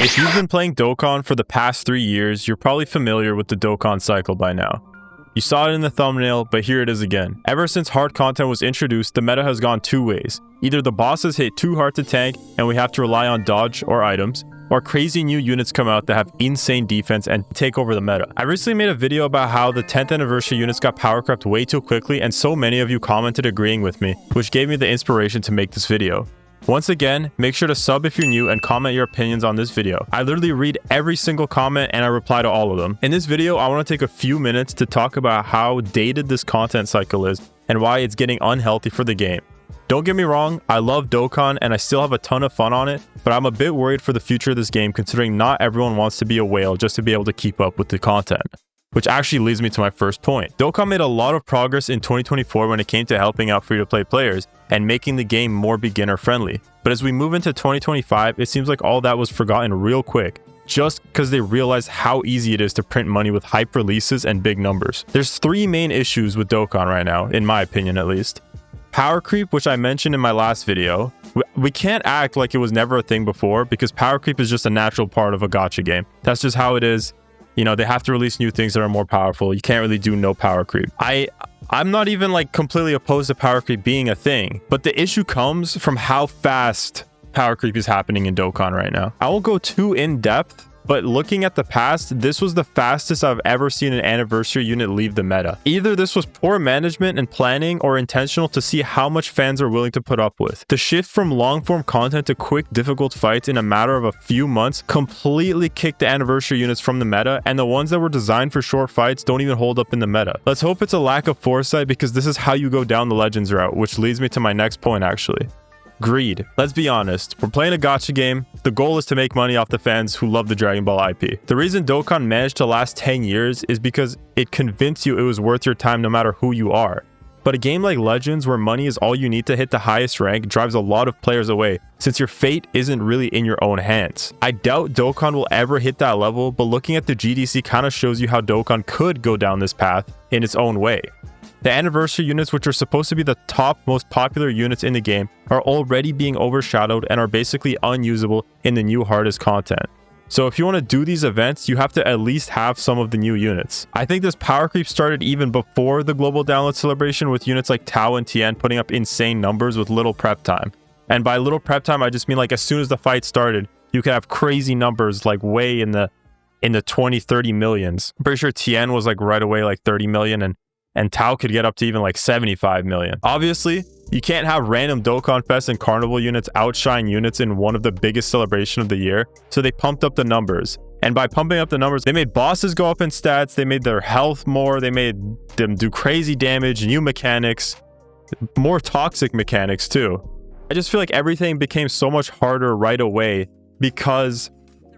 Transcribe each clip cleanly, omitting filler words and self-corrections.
If you've been playing Dokkan for the past 3 years, you're probably familiar with the Dokkan cycle by now. You saw it in the thumbnail, but here it is again. Ever since hard content was introduced, the meta has gone two ways. Either the bosses hit too hard to tank and we have to rely on dodge or items, or crazy new units come out that have insane defense and take over the meta. I recently made a video about how the 10th anniversary units got power crept way too quickly, and so many of you commented agreeing with me, which gave me the inspiration to make this video. Once again, make sure to sub if you're new and comment your opinions on this video. I literally read every single comment and I reply to all of them. In this video, I want to take a few minutes to talk about how dated this content cycle is and why it's getting unhealthy for the game. Don't get me wrong, I love Dokkan and I still have a ton of fun on it, but I'm a bit worried for the future of this game considering not everyone wants to be a whale just to be able to keep up with the content. Which actually leads me to my first point. Dokkan made a lot of progress in 2024 when it came to helping out free-to-play players and making the game more beginner-friendly. But as we move into 2025, it seems like all that was forgotten real quick, just because they realized how easy it is to print money with hype releases and big numbers. There's three main issues with Dokkan right now, in my opinion at least. Power creep, which I mentioned in my last video. We can't act like it was never a thing before because power creep is just a natural part of a gacha game. That's just how it is. You know, they have to release new things that are more powerful. You can't really do no power creep. I'm not even like completely opposed to power creep being a thing, but the issue comes from how fast power creep is happening in Dokkan right now. I won't go too in depth, but looking at the past, this was the fastest I've ever seen an anniversary unit leave the meta. Either this was poor management and planning or intentional to see how much fans are willing to put up with. The shift from long-form content to quick, difficult fights in a matter of a few months completely kicked the anniversary units from the meta, and the ones that were designed for short fights don't even hold up in the meta. Let's hope it's a lack of foresight because this is how you go down the Legends route, which leads me to my next point actually. Greed. Let's be honest, we're playing a gacha game. The goal is to make money off the fans who love the Dragon Ball IP. The reason Dokkan managed to last 10 years is because it convinced you it was worth your time no matter who you are. But a game like Legends, where money is all you need to hit the highest rank, drives a lot of players away since your fate isn't really in your own hands. I doubt Dokkan will ever hit that level, but looking at the GDC kind of shows you how Dokkan could go down this path in its own way. The anniversary units, which are supposed to be the top most popular units in the game, are already being overshadowed and are basically unusable in the new hardest content. So if you want to do these events, you have to at least have some of the new units. I think this power creep started even before the global download celebration with units like Tao and Tien putting up insane numbers with little prep time. And by little prep time, I just mean like as soon as the fight started, you could have crazy numbers like way in the 20-30 millions. I'm pretty sure Tien was like right away like 30 million and Tao could get up to even like 75 million. Obviously, you can't have random Dokkan Fest and Carnival units outshine units in one of the biggest celebrations of the year, so they pumped up the numbers. And by pumping up the numbers, they made bosses go up in stats, they made their health more, they made them do crazy damage, new mechanics, more toxic mechanics too. I just feel like everything became so much harder right away because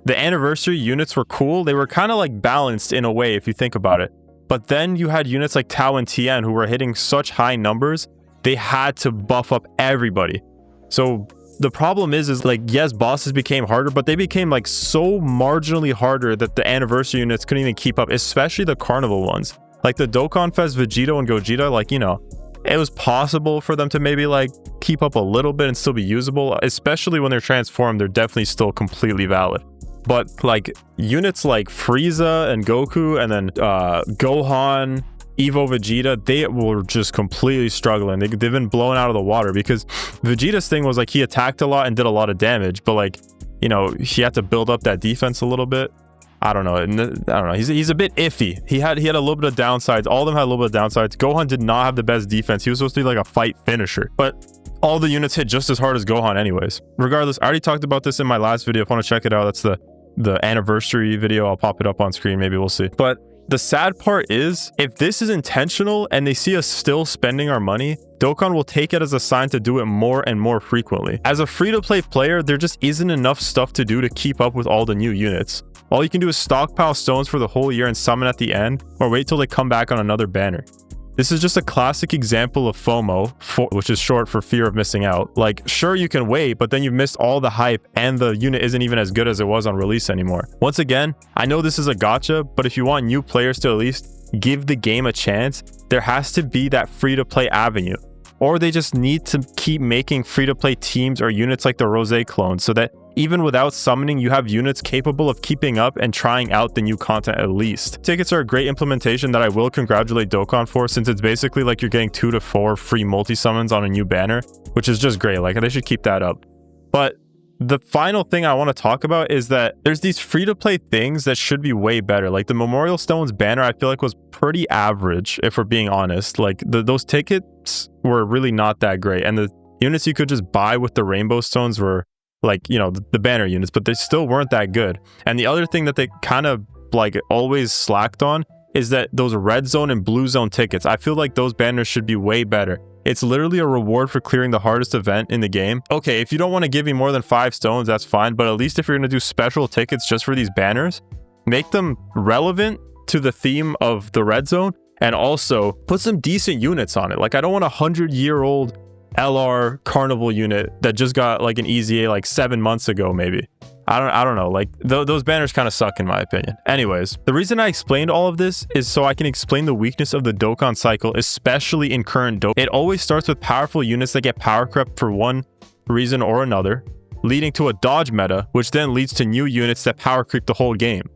the anniversary units were cool. They were kind of like balanced in a way if you think about it. But then you had units like Tao and Tien who were hitting such high numbers, they had to buff up everybody. So the problem is like, yes, bosses became harder, but they became like so marginally harder that the anniversary units couldn't even keep up, especially the carnival ones. Like the Dokkan Fest Vegito and Gogeta, like, you know, it was possible for them to maybe like keep up a little bit and still be usable, especially when they're transformed, they're definitely still completely valid. But like units like Frieza and Goku and then Gohan, Evo Vegeta, they were just completely struggling. They've been blown out of the water because Vegeta's thing was like he attacked a lot and did a lot of damage, but like, you know, he had to build up that defense a little bit. I don't know. He's a bit iffy. He had a little bit of downsides. All of them had a little bit of downsides. Gohan did not have the best defense. He was supposed to be like a fight finisher, but all the units hit just as hard as Gohan anyways. Regardless, I already talked about this in my last video. If you want to check it out, that's the anniversary video. I'll pop it up on screen. Maybe we'll see. But the sad part is, if this is intentional and they see us still spending our money, Dokkan will take it as a sign to do it more and more frequently. As a free-to-play player, there just isn't enough stuff to do to keep up with all the new units. All you can do is stockpile stones for the whole year and summon at the end, or wait till they come back on another banner. This is just a classic example of FOMO, which is short for fear of missing out. Like, sure, you can wait, but then you've missed all the hype and the unit isn't even as good as it was on release anymore. Once again, I know this is a gacha, but if you want new players to at least give the game a chance, there has to be that free-to-play avenue. Or they just need to keep making free-to-play teams or units like the Rosé clones so that Even without summoning, you have units capable of keeping up and trying out the new content at least. Tickets are a great implementation that I will congratulate Dokkan for, since it's basically like you're getting 2 to 4 free multi-summons on a new banner, which is just great. Like, they should keep that up. But the final thing I want to talk about is that there's these free-to-play things that should be way better. Like the Memorial Stones banner, I feel like was pretty average, if we're being honest. Like those tickets were really not that great. And the units you could just buy with the Rainbow Stones were like, you know, the banner units, but they still weren't that good. And the other thing that they kind of like always slacked on is that those red zone and blue zone tickets, I feel like those banners should be way better. It's literally a reward for clearing the hardest event in the game. Okay, if you don't want to give me more than 5 stones, that's fine. But at least if you're going to do special tickets just for these banners, make them relevant to the theme of the red zone, and also put some decent units on it. Like, I don't want a 100-year-old LR Carnival unit that just got like an EZA like 7 months ago, maybe. I don't know, like those banners kind of suck in my opinion. Anyways, the reason I explained all of this is so I can explain the weakness of the Dokkan cycle, especially in current Dokkan. It always starts with powerful units that get power crept for one reason or another, leading to a dodge meta, which then leads to new units that power creep the whole game.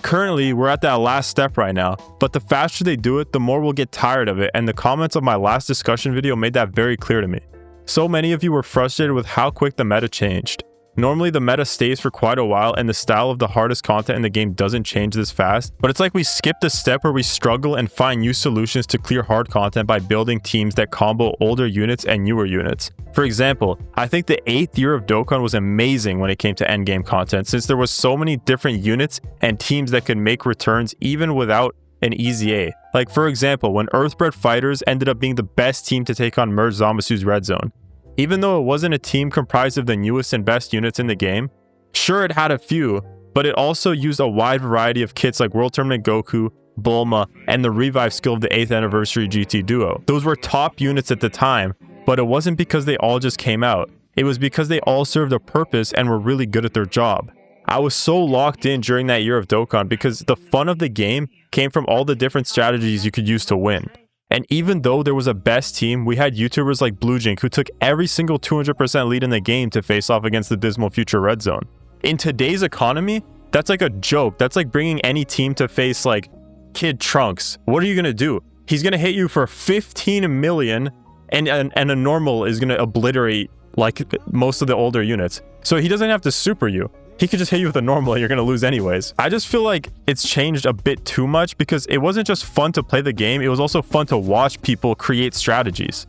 Currently, we're at that last step right now, but the faster they do it, the more we'll get tired of it, and the comments of my last discussion video made that very clear to me. So many of you were frustrated with how quick the meta changed. Normally the meta stays for quite a while and the style of the hardest content in the game doesn't change this fast, but it's like we skipped a step where we struggle and find new solutions to clear hard content by building teams that combo older units and newer units. For example, I think the 8th year of Dokkan was amazing when it came to endgame content, since there was so many different units and teams that could make returns even without an EZA. Like for example, when Earthbred Fighters ended up being the best team to take on Merge Zambasu's Red Zone. Even though it wasn't a team comprised of the newest and best units in the game, sure it had a few, but it also used a wide variety of kits like World Tournament Goku, Bulma, and the revive skill of the 8th anniversary GT Duo. Those were top units at the time, but it wasn't because they all just came out. It was because they all served a purpose and were really good at their job. I was so locked in during that year of Dokkan because the fun of the game came from all the different strategies you could use to win. And even though there was a best team, we had YouTubers like BlueJink who took every single 200% lead in the game to face off against the dismal future Red Zone. In today's economy, that's like a joke. That's like bringing any team to face like Kid Trunks. What are you going to do? He's going to hit you for 15 million and a normal is going to obliterate like most of the older units. So he doesn't have to super you. He could just hit you with a normal and you're going to lose anyways. I just feel like it's changed a bit too much because it wasn't just fun to play the game, it was also fun to watch people create strategies.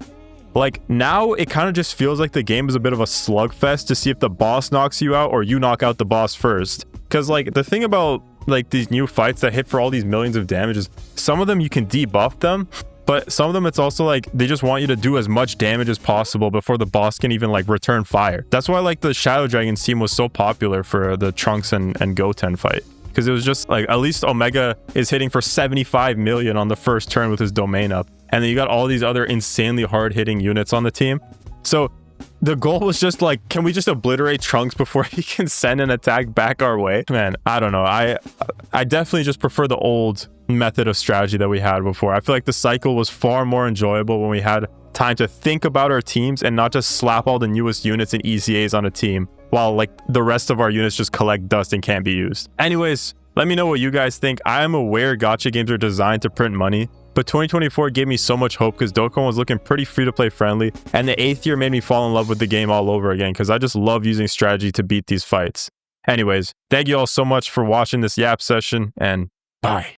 Like now it kind of just feels like the game is a bit of a slugfest to see if the boss knocks you out or you knock out the boss first. Because like the thing about like these new fights that hit for all these millions of damage is some of them you can debuff them, but some of them it's also like they just want you to do as much damage as possible before the boss can even like return fire. That's why like the Shadow Dragon team was so popular for the Trunks and Goten fight, because it was just like at least Omega is hitting for 75 million on the first turn with his domain up, and then you got all these other insanely hard hitting units on the team. So the goal was just like, can we just obliterate Trunks before he can send an attack back our way? Man, I don't know. I definitely just prefer the old method of strategy that we had before. I feel like the cycle was far more enjoyable when we had time to think about our teams and not just slap all the newest units and ECAs on a team while like the rest of our units just collect dust and can't be used. Anyways, let me know what you guys think. I am aware gacha games are designed to print money, but 2024 gave me so much hope because Dokkan was looking pretty free-to-play friendly, and the 8th year made me fall in love with the game all over again because I just love using strategy to beat these fights. Anyways, thank you all so much for watching this yap session, and bye.